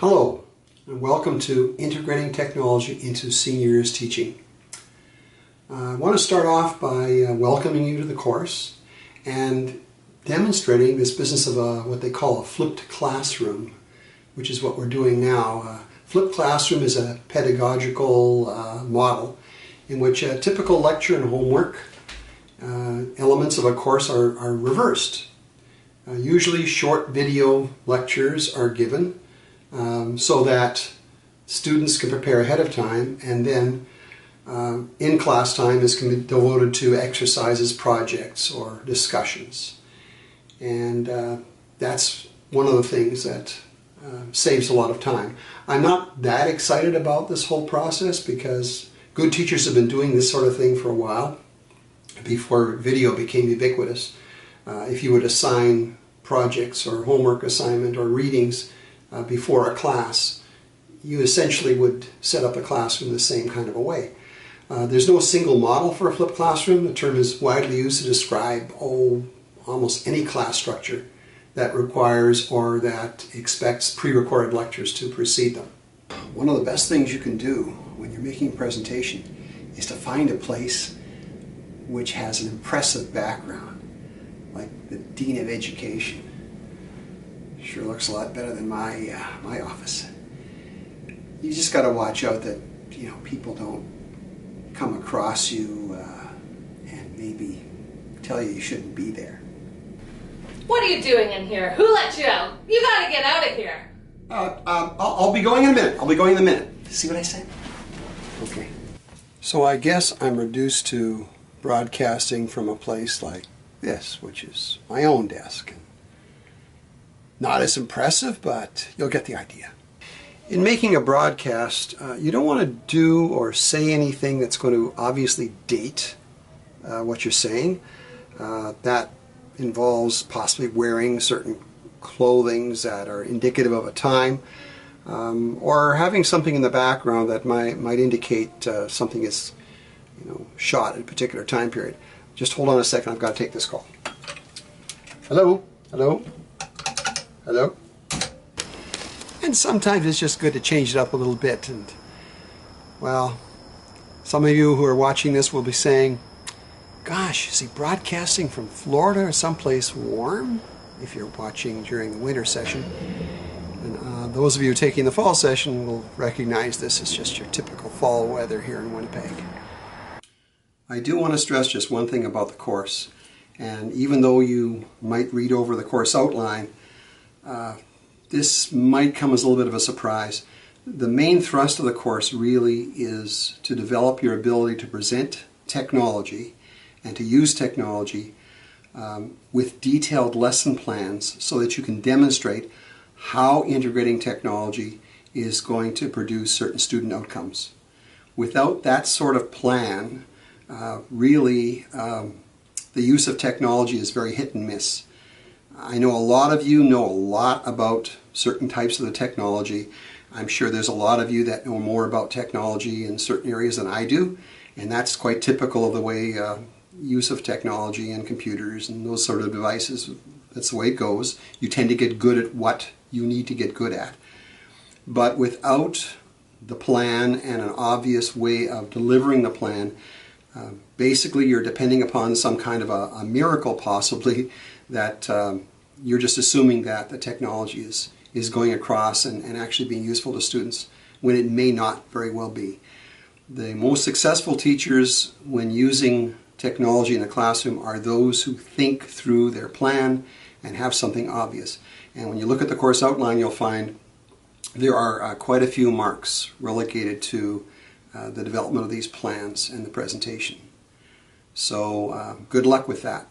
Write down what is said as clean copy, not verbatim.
Hello, and welcome to Integrating Technology into Senior Years Teaching. I want to start off by welcoming you to the course and demonstrating this business of what they call a flipped classroom, which is what we're doing now. Flipped classroom is a pedagogical model in which a typical lecture and homework elements of a course are reversed. Usually short video lectures are given so that students can prepare ahead of time, and then in-class time is devoted to exercises, projects, or discussions. And that's one of the things that saves a lot of time. I'm not that excited about this whole process because good teachers have been doing this sort of thing for a while, before video became ubiquitous. If you would assign projects or homework assignment or readings before a class, you essentially would set up a classroom the same kind of a way. There's no single model for a flipped classroom. The term is widely used to describe almost any class structure that requires or that expects pre-recorded lectures to precede them. One of the best things you can do when you're making a presentation is to find a place which has an impressive background, like the Dean of Education. Sure looks a lot better than my office. You just got to watch out that people don't come across you and maybe tell you shouldn't be there. What are you doing in here? Who let you out? You got to get out of here. I'll be going in a minute. I'll be going in a minute. See what I said? Okay. So I guess I'm reduced to broadcasting from a place like this, which is my own desk. Not as impressive, but you'll get the idea. In making a broadcast, you don't want to do or say anything that's going to obviously date what you're saying. That involves possibly wearing certain clothing that are indicative of a time, or having something in the background that might indicate something is shot at a particular time period. Just hold on a second, I've got to take this call. Hello? Hello? Hello? And sometimes it's just good to change it up a little bit. And, well, some of you who are watching this will be saying, gosh, is he broadcasting from Florida or someplace warm? If you're watching during the winter session. And those of you taking the fall session will recognize this as just your typical fall weather here in Winnipeg. I do want to stress just one thing about the course. And even though you might read over the course outline, this might come as a little bit of a surprise. The main thrust of the course really is to develop your ability to present technology and to use technology with detailed lesson plans so that you can demonstrate how integrating technology is going to produce certain student outcomes. Without that sort of plan, really the use of technology is very hit and miss. I know a lot of you know a lot about certain types of the technology. I'm sure there's a lot of you that know more about technology in certain areas than I do, and that's quite typical of the way use of technology and computers and those sort of devices, that's the way it goes. You tend to get good at what you need to get good at. But without the plan and an obvious way of delivering the plan, basically you're depending upon some kind of a miracle possibly that you're just assuming that the technology is going across and actually being useful to students when it may not very well be. The most successful teachers when using technology in the classroom are those who think through their plan and have something obvious. And when you look at the course outline, you'll find there are quite a few marks relegated to the development of these plans and the presentation. So good luck with that.